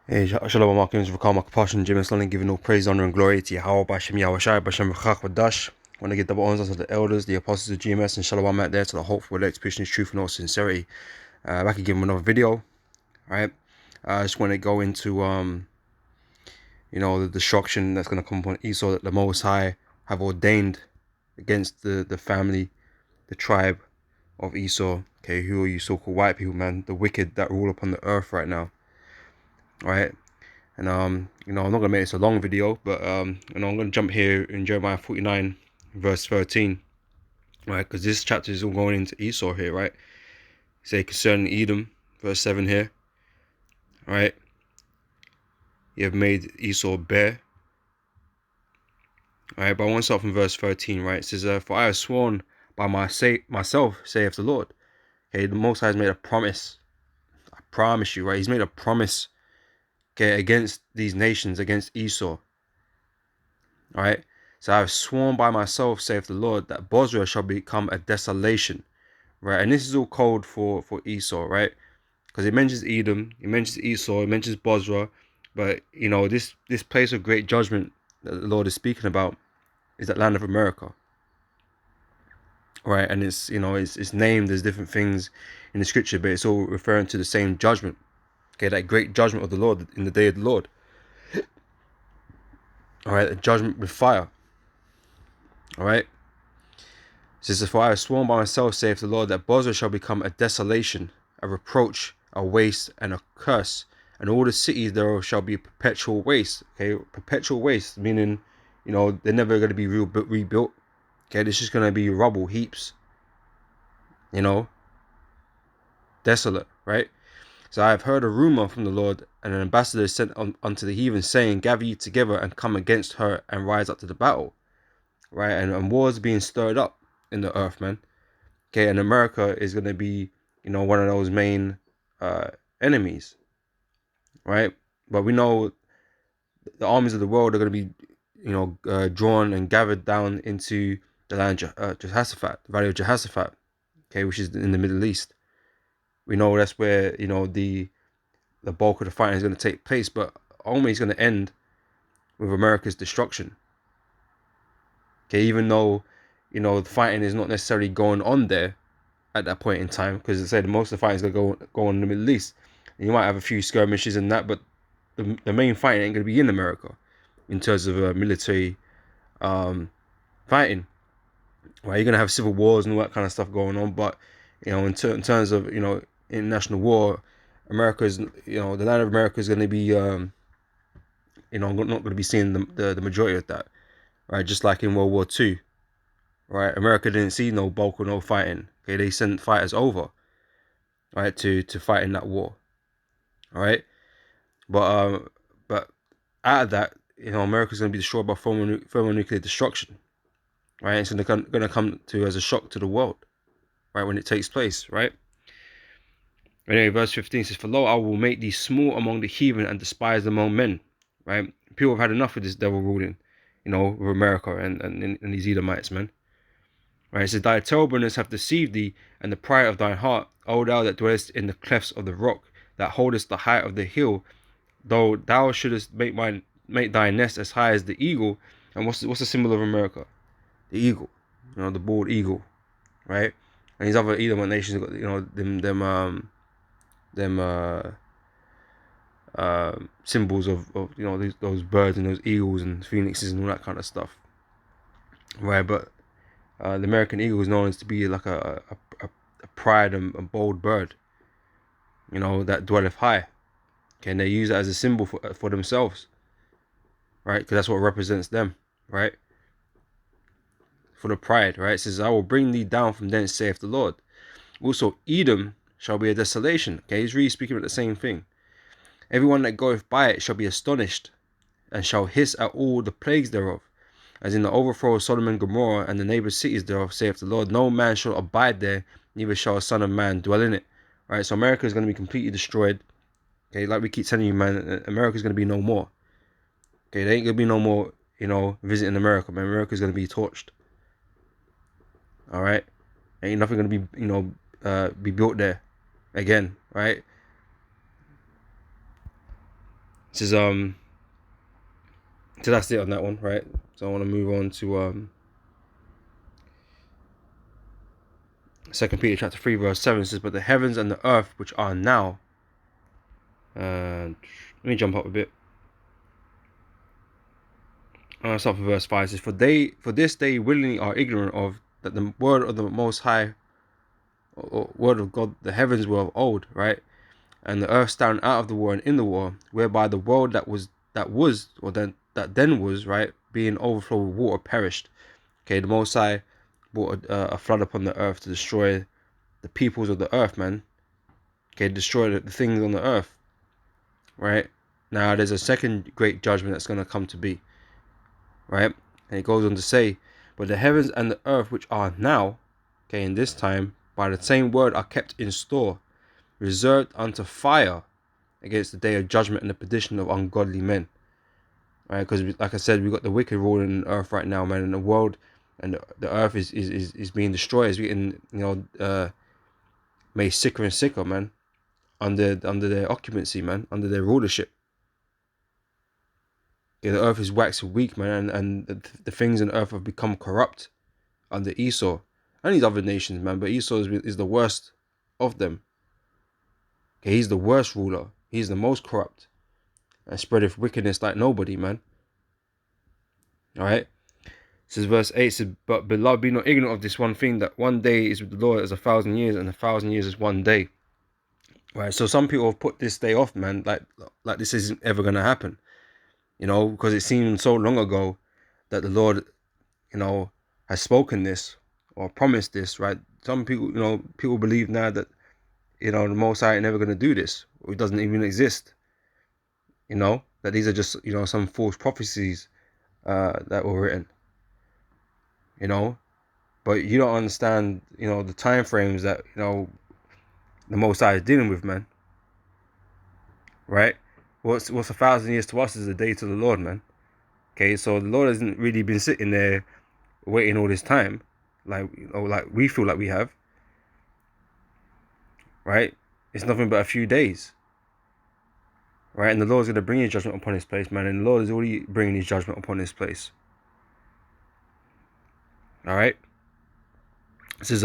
Hey, Shalom, Markins, Rakam, Passion, Jim, and Slowly giving all praise, honor, and glory to Yahweh, Bashem, Yahushai, Bashem, Rachach, Wadash. Want to give double honors to the elders, the apostles of GMS, and Shalom out there to the hopeful elect, pushing his truth and all sincerity. Back again with another video, right? I just want to go into, the destruction that's going to come upon Esau that the Most High have ordained against the family, the tribe of Esau. Okay, who are you so-called white people, man? The wicked that rule upon the earth right now, right? And I'm not gonna make this a long video, but I'm gonna jump here in Jeremiah 49, verse 13, right? Because this chapter is all going into Esau here, right? Say concerning Edom, verse 7 here, right? You have made Esau bare, right? But I want to start from verse 13, right? It says, "For I have sworn by myself, saith the Lord." Okay, the Most High has made a promise. I promise you, right? He's made a promise, okay, against these nations, against Esau. All right. So I have sworn by myself, saith the Lord, that Bozrah shall become a desolation. Right. And this is all code for Esau, right? Because it mentions Edom, it mentions Esau, it mentions Bozrah. But this place of great judgment that the Lord is speaking about is that land of America. Right. And it's named as different things in the scripture, but it's all referring to the same judgment. Okay, that great judgment of the Lord in the day of the Lord. All right, a judgment with fire. All right. It says, "For I have sworn by myself, saith the Lord, that Bozrah shall become a desolation, a reproach, a waste, and a curse, and all the cities thereof shall be perpetual waste." Okay, perpetual waste, meaning, they're never going to be rebuilt. Okay, this is going to be rubble heaps, desolate, right? So I have heard a rumor from the Lord, and an ambassador is sent unto the heathen, saying, "Gather ye together and come against her and rise up to the battle." Right, and wars being stirred up in the earth, man. Okay, and America is going to be, one of those main enemies, right? But we know the armies of the world are going to be, drawn and gathered down into the land of Jehoshaphat, the Valley of Jehoshaphat, okay, which is in the Middle East. We know that's where, the bulk of the fighting is going to take place, but only it's going to end with America's destruction. Okay, even though, the fighting is not necessarily going on there at that point in time, because I said most of the fighting is going to go on in the Middle East. And you might have a few skirmishes and that, but the main fighting ain't going to be in America in terms of military fighting. Right, you're going to have civil wars and all that kind of stuff going on, but in terms of international war, America's the land of America is going to be not going to be seeing the majority of that, right? Just like in World War II, right? America didn't see no bulk or no fighting. Okay, they sent fighters over, right, to fight in that war. All right, but out of that, America's going to be destroyed by thermonuclear destruction, right? It's going to come to as a shock to the world, right, when it takes place, right? Anyway, verse 15 says, "For lo, I will make thee small among the heathen and despised among men," right? People have had enough of this devil ruling, with America and these Edomites, man. Right? It says, "Thy terribleness hath deceived thee, and the pride of thine heart, O thou that dwellest in the clefts of the rock, that holdest the height of the hill, though thou shouldest make thy nest as high as the eagle." And what's the symbol of America? The eagle, the bald eagle, right? And these other Edomite nations got them symbols of those birds and those eagles and phoenixes and all that kind of stuff, right? But the American eagle is known as to be like a pride and bold bird, that dwelleth high. Okay, and they use it as a symbol for themselves, right? Because that's what represents them, right? For the pride, right? It says, "I will bring thee down from thence, saith the Lord." Also, Edom shall be a desolation. Okay, he's really speaking about the same thing. "Everyone that goeth by it shall be astonished, and shall hiss at all the plagues thereof, as in the overthrow of Sodom and Gomorrah and the neighbor cities thereof, saith the Lord. No man shall abide there, neither shall a son of man dwell in it." Right, so America is going to be completely destroyed. Okay, like we keep telling you, man, America is going to be no more. Okay, there ain't going to be no more, visiting America, man. America is going to be torched. All right, ain't nothing going to be, be built there again, right? This is so that's it on that one, right? So I want to move on to 2 Peter chapter 3 verse 7. It says, but the heavens and the earth which are now, let me jump up a bit. I'll start with verse 5. It says, for this they willingly are ignorant of, that the word of the Most High, or word of God, the heavens were of old, right? And the earth stand out of the war and in the war, whereby the world that was, or that then was, right, being overflowed with water, perished. Okay, the Most High brought a flood upon the earth to destroy the peoples of the earth, man. Okay, destroy the things on the earth, right? Now there's a second great judgment that's going to come to be, right? And it goes on to say, but the heavens and the earth which are now, okay, in this time, by the same word are kept in store, reserved unto fire against the day of judgment and the perdition of ungodly men. Right? Because like I said, we've got the wicked ruling the earth right now, man, and the world and the earth is being destroyed, is getting, made sicker and sicker, man, under their occupancy, man, under their rulership. Yeah, the earth is waxing weak, man, and the things on earth have become corrupt under Esau and these other nations, man. But Esau is the worst of them. Okay, he's the worst ruler. He's the most corrupt and spreadeth wickedness like nobody, man. All right. This is verse 8. It says, but beloved, be not ignorant of this one thing, that one day is with the Lord as 1,000 years, and 1,000 years is one day. Right. So some people have put this day off, man. Like this isn't ever gonna happen. Because it seemed so long ago that the Lord, has spoken this or promised this, right? Some people, people believe now that, the Most High ain't never going to do this, or it doesn't even exist, that these are just, some false prophecies that were written, but you don't understand, the time frames that, the Most High is dealing with, man, right? What's 1,000 years to us is a day to the Lord, man. Okay, so the Lord hasn't really been sitting there waiting all this time, like we feel like we have, right? It's nothing but a few days, right? And the Lord's going to bring his judgment upon this place, man. And the Lord is already bringing his judgment upon this place. All right. This is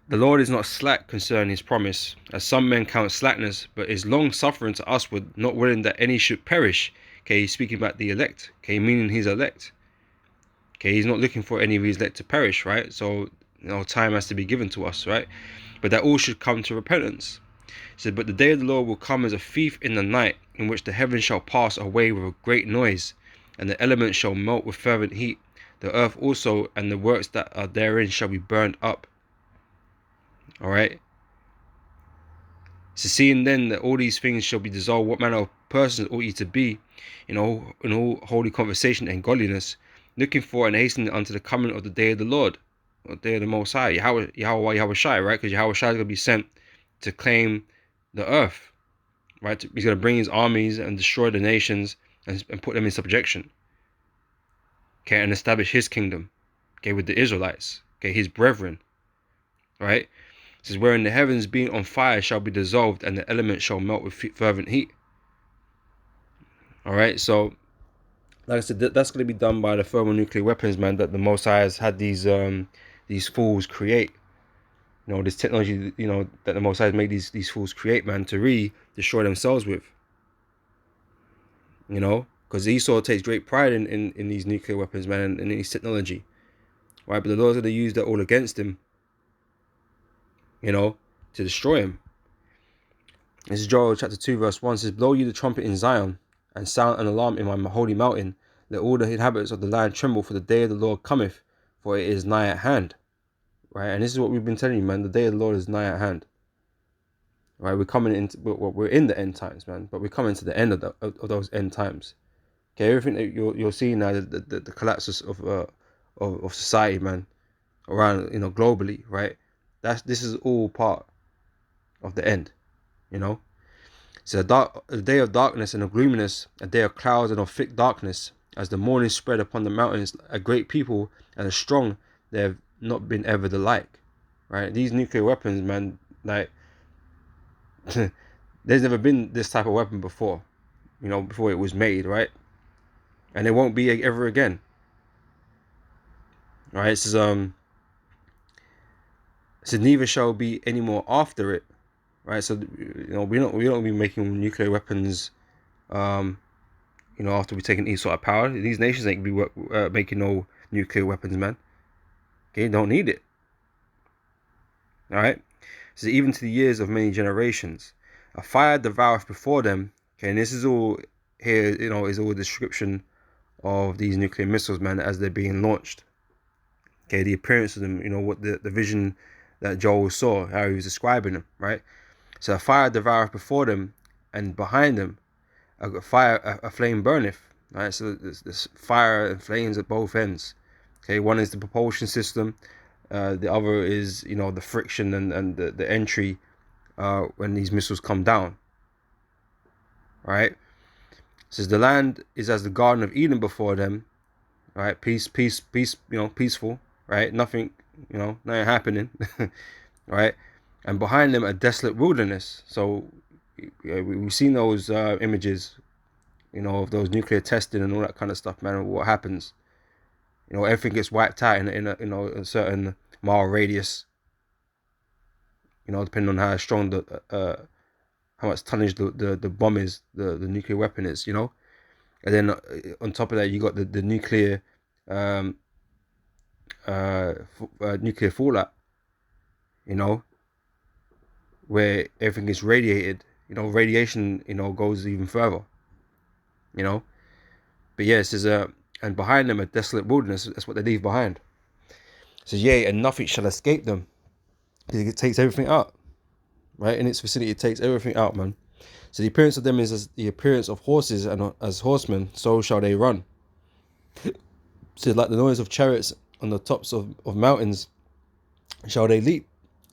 the Lord is not slack concerning his promise, as some men count slackness, but is long suffering to usward, not willing that any should perish. Okay, he's speaking about the elect. Okay, meaning his elect. Okay, he's not looking for any of his elect to perish, right? So, time has to be given to us, right? But that all should come to repentance. He said, but the day of the Lord will come as a thief in the night, in which the heavens shall pass away with a great noise, and the elements shall melt with fervent heat. The earth also and the works that are therein shall be burned up. All right. So seeing then that all these things shall be dissolved, what manner of persons ought ye to be, in all holy conversation and godliness, looking for and hastening unto the coming of the day of the Lord, or the day of the Most High, Yahweh Shai, right? Because Yahweh Shai is going to be sent to claim the earth, right? He's going to bring his armies and destroy the nations and put them in subjection, okay, and establish his kingdom, okay, with the Israelites, okay, his brethren, right? It says, wherein the heavens being on fire shall be dissolved, and the elements shall melt with fervent heat. All right, so like I said, that's going to be done by the thermonuclear weapons, man, that the Most High has had these fools create. This technology, that the Most High has made these fools create, man, to really destroy themselves with. Because Esau takes great pride in these nuclear weapons, man, and in these technology, right? But the Lord's going to use that all against him, to destroy him. This is Joel chapter 2 verse 1. It says, blow ye the trumpet in Zion, and sound an alarm in my holy mountain. Let all the inhabitants of the land tremble, for the day of the Lord cometh, for it is nigh at hand. Right? And this is what we've been telling you, man. The day of the Lord is nigh at hand. Right? We're in the end times, man. But we're coming to the end of those end times. Okay, everything that you're seeing now, the collapse of society, man, around, globally, right? This is all part of the end, It's a day of darkness and of gloominess, a day of clouds and of thick darkness, as the morning spread upon the mountains. A great people and a strong, they have not been ever the like, right? These nuclear weapons, man, like there's never been this type of weapon before, before it was made, right? And it won't be ever again, right? It says neither shall be any more after it, right? So we don't be making nuclear weapons, um, after we taking any sort of power. These nations ain't be making no nuclear weapons, man. Okay, don't need it. All right. So even to the years of many generations, a fire devoureth before them. Okay, and this is all here. Is all a description of these nuclear missiles, man, as they're being launched. Okay, the appearance of them. What the vision that Joel saw, how he was describing them, right? So a fire devoureth before them, and behind them a flame burneth. Right, so this fire and flames at both ends. Okay, one is the propulsion system, the other is the friction and the entry when these missiles come down. Right, it says the land is as the Garden of Eden before them. Right, peace, peace, peace. Peaceful. Right, nothing. Nothing happening. Right, and behind them a desolate wilderness. So we've seen those images, of those nuclear testing and all that kind of stuff, man. What happens? Everything gets wiped out in a certain mile radius. Depending on how strong how much tonnage the bomb is, the nuclear weapon is. And then on top of that, you got the nuclear um, nuclear fallout. Where everything is radiated. Radiation goes even further. But yes, there's and behind them a desolate wilderness. That's what they leave behind. It says, yea, and nothing shall escape them. It takes everything out, right? In its vicinity, it takes everything out, man. So the appearance of them is as the appearance of horses, and as horsemen, so shall they run. So like the noise of chariots on the tops of mountains, shall they leap,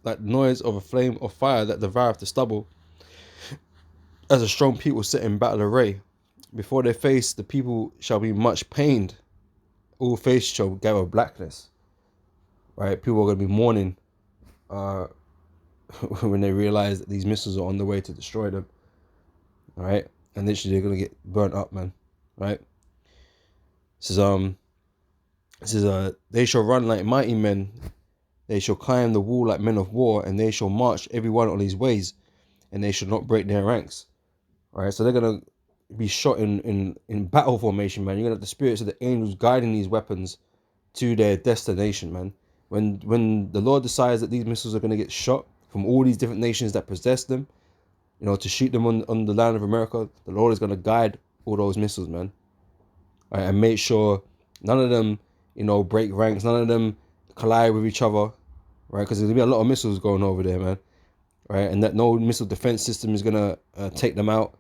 like the noise of a flame of fire that devoureth the stubble, as a strong people set in battle array. Before their face, the people shall be much pained. All face shall gather blackness. Right? People are going to be mourning when they realize that these missiles are on the way to destroy them. Right? And literally they're going to get burnt up, man. Right? It says, they shall run like mighty men. They shall climb the wall like men of war, and they shall march every one on his ways, and they shall not break their ranks. Right? So they're going to be shot in battle formation, man. You're gonna have the spirits of the angels guiding these weapons to their destination, man. When the Lord decides that these missiles are gonna get shot from all these different nations that possess them, to shoot them on the land of America, the Lord is gonna guide all those missiles, man. Right, and make sure none of them, break ranks, none of them collide with each other, right? Because there's gonna be a lot of missiles going over there, man. Right, and that no missile defense system is gonna take them out.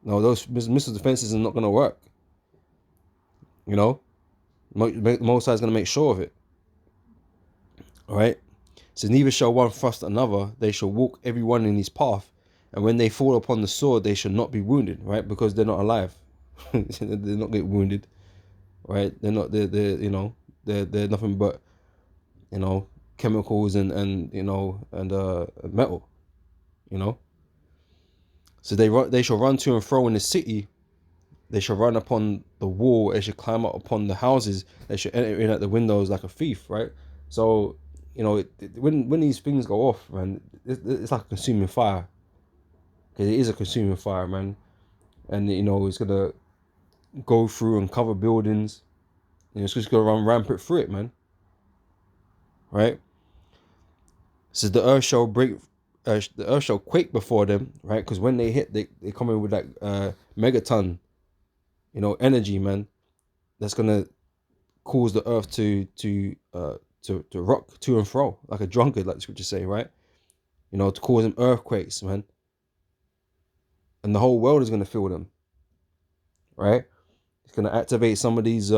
No, those missile defenses are not going to work. Most High is going to make sure of it. All right. So neither shall one thrust another; they shall walk every one in his path. And when they fall upon the sword, they shall not be wounded, right? Because they're not alive. They're not get wounded, right? They're not. They're nothing but chemicals and metal. So they shall run to and fro in the city. They shall run upon the wall. They shall climb up upon the houses. They shall enter in at the windows like a thief, right? So, when these things go off, man, it's like a consuming fire. Because it is a consuming fire, man. And, it's going to go through and cover buildings. It's just going to run rampant through it, man. Right? It says the earth shall quake before them, right? Because when they hit, they come in with like megaton, energy, man. That's gonna cause the earth to rock to and fro like a drunkard, like the scriptures say, right? To cause them earthquakes, man. And the whole world is gonna feel them, right? It's gonna activate some of these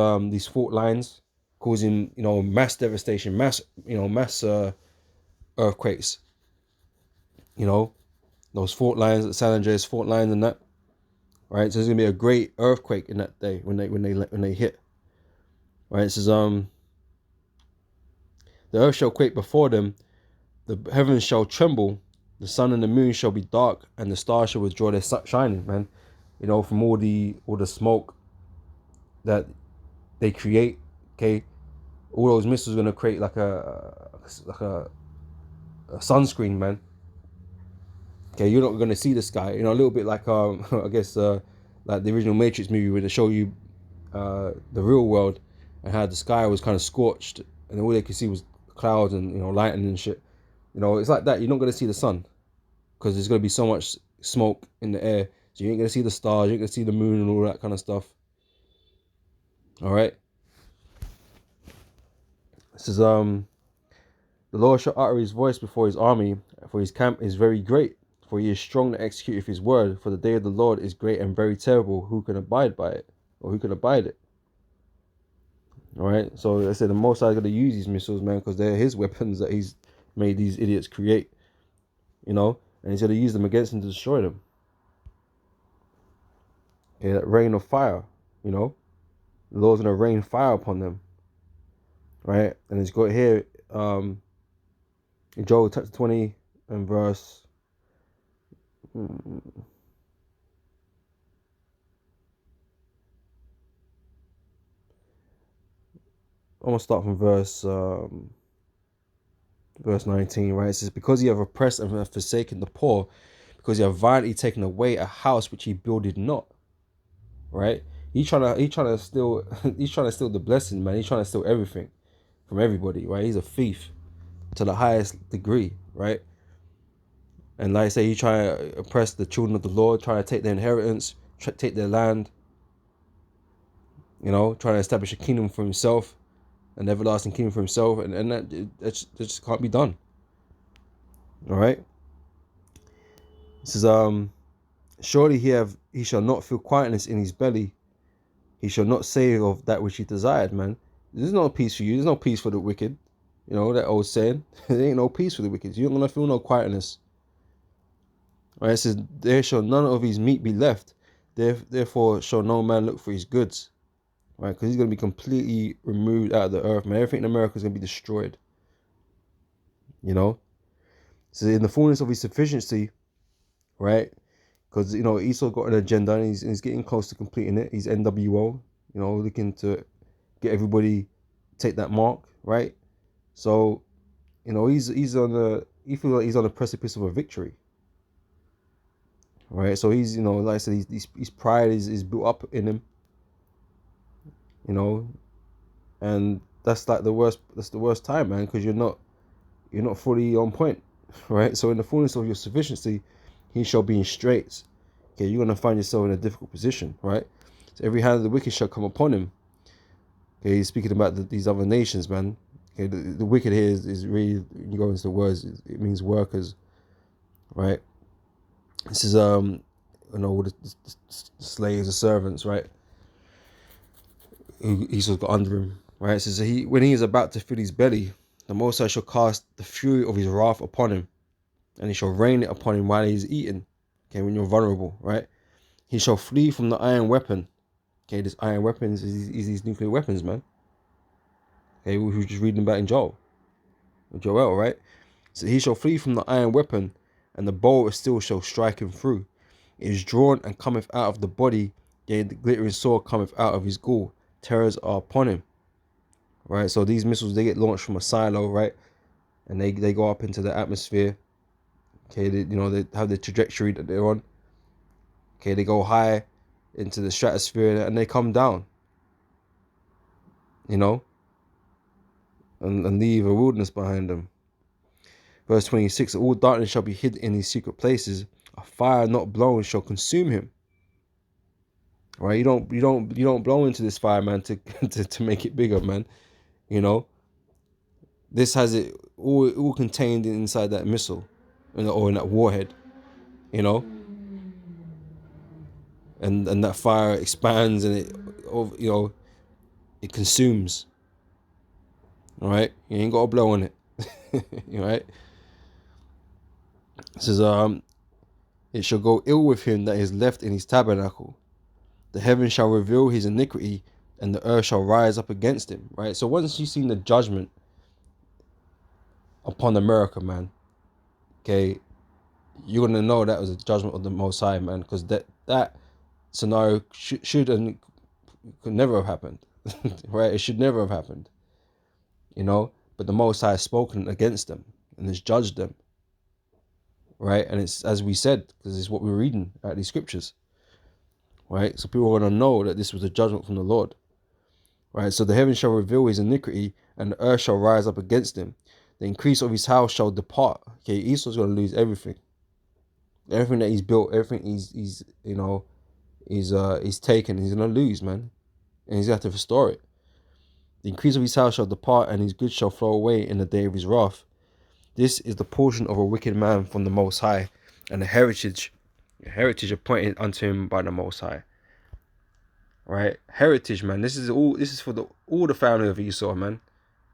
fault lines, causing mass devastation, mass earthquakes. Those fault lines, San Andreas fault lines, and that, right? So there's gonna be a great earthquake in that day when they hit. Right? It says the earth shall quake before them, the heavens shall tremble, the sun and the moon shall be dark, and the stars shall withdraw their shining, man. you know, from all the smoke that they create. Okay, all those missiles are gonna create like a sunscreen, man. Okay, you're not gonna see the sky. You know, a little bit like I guess like the original Matrix movie where they show you the real world and how the sky was kind of scorched and all they could see was clouds and lightning and shit. You know, it's like that. You're not gonna see the sun because there's gonna be so much smoke in the air. So you ain't gonna see the stars. You ain't gonna see the moon and all that kind of stuff. All right. This is the Lord shall utter his voice before his army, for his camp is very great. For he is strong to execute his word. For the day of the Lord is great and very terrible. Who can abide by it? Or who can abide it? All right. So I said the Most High is going to use these missiles, man, because they're his weapons that he's made these idiots create. You know, and he's going to use them against them to destroy them. Okay, that rain of fire. You know, the Lord's going to rain fire upon them. Right, and it's got here in Joel chapter 20 and verse. I'm gonna start from verse 19, right? It says, because you have oppressed and have forsaken the poor, because you have violently taken away a house which he builded not. Right? He's trying to steal he's trying to steal the blessing, man. He's trying to steal everything from everybody, right? He's a thief to the highest degree, right? And like I say, he's trying to oppress the children of the Lord, trying to take their inheritance, take their land, you know, trying to establish a kingdom for himself, an everlasting kingdom for himself, and that just can't be done. All right. This is surely he shall not feel quietness in his belly. He shall not say of that which he desired, man. There's no peace for you. There's no peace for the wicked. You know that old saying. There ain't no peace for the wicked. You're not gonna feel no quietness. All right. It says, there shall none of his meat be left. Therefore shall no man look for his goods. Right, because he's gonna be completely removed out of the earth, man. Everything in America is gonna be destroyed. You know. So in the fullness of his sufficiency, right? Because Esau got an agenda and he's getting close to completing it. He's NWO, looking to get everybody take that mark, right? So, he's on the he feels like he's on the precipice of a victory, right? So he's like I said, his pride is built up in him, and that's like the worst. That's the worst time, man, because you're not fully on point, right? So in the fullness of your sufficiency, he shall be in straits. Okay, you're gonna find yourself in a difficult position, right? So every hand of the wicked shall come upon him. Okay, he's speaking about these other nations, man. Okay, the wicked here is really, you go into the words, it means workers, right? This is the slaves, the servants, right? Who Esau's got under him, right? It says when he is about to fill his belly, the Most High shall cast the fury of his wrath upon him, and he shall rain it upon him while he is eating. Okay, when you're vulnerable, right? He shall flee from the iron weapon. Okay, this iron weapons is these nuclear weapons, man. Okay, we were just reading about in Joel, right? So he shall flee from the iron weapon, and the bow of steel shall strike him through. It is drawn and cometh out of the body, yea, the glittering sword cometh out of his gall. Terrors are upon him. Right? So these missiles, they get launched from a silo, right? And they go up into the atmosphere. Okay, they have the trajectory that they're on. Okay, they go high into the stratosphere and they come down. And leave a wilderness behind them. Verse 26, all darkness shall be hid in his secret places. A fire not blown shall consume him. Right? You don't blow into this fire, man, to to make it bigger, man. This has it all contained inside that missile, or in that warhead. And that fire expands and it consumes. All right, you ain't got to blow on it. Right? It says, it shall go ill with him that is left in his tabernacle. The heaven shall reveal his iniquity, and the earth shall rise up against him. Right. So once you've seen the judgment upon America, man, okay, you're gonna know that was a judgment of the Most High, man, because that scenario should and could never have happened. Right? It should never have happened. But the Most High has spoken against them and has judged them. Right? And it's, as we said, because it's what we're reading at these scriptures. Right? So people want to know that this was a judgment from the Lord. Right? So the heavens shall reveal his iniquity, and the earth shall rise up against him. The increase of his house shall depart. Okay, Esau's going to lose everything. Everything that he's built, everything he's taken, he's going to lose, man. And he's going to have to restore it. The increase of his house shall depart, and his goods shall flow away in the day of his wrath. This is the portion of a wicked man from the Most High, and the heritage appointed unto him by the Most High. Right? Heritage, man. This is for all the family of Esau, man.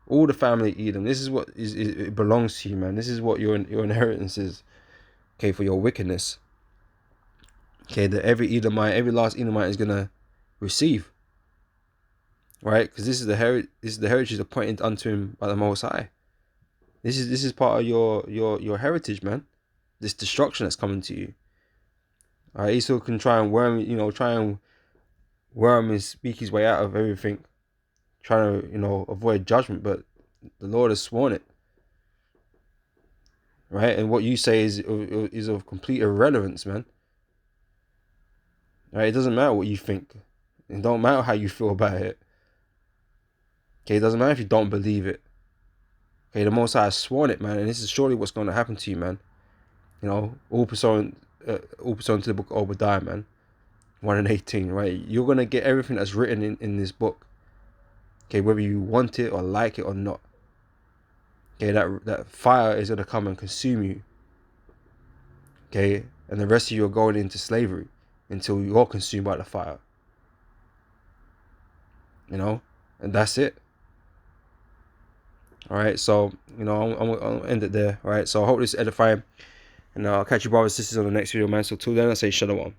All the family of Edom. This is what it belongs to you, man. This is what your inheritance is. Okay, for your wickedness. Okay, that every last Edomite is gonna receive. Right? Because this is the heritage appointed unto him by the Most High. This is part of your heritage, man. This destruction that's coming to you. Alright, Esau can try and worm and speak his way out of everything, trying to avoid judgment, but the Lord has sworn it. Right? And what you say is of complete irrelevance, man. Right? It doesn't matter what you think. It don't matter how you feel about it. Okay, it doesn't matter if you don't believe it. Okay, the Most High has sworn it, man, and this is surely what's going to happen to you, man. All pursuant to the book of Obadiah, man. 1:18, right? You're going to get everything that's written in this book. Okay, whether you want it or like it or not. Okay, that fire is going to come and consume you. Okay, and the rest of you are going into slavery until you're consumed by the fire. And that's it. All right, so I'll end it there. All right, so I hope this is edifying, and I'll catch you brothers and sisters on the next video, man. So till then, I say shalom.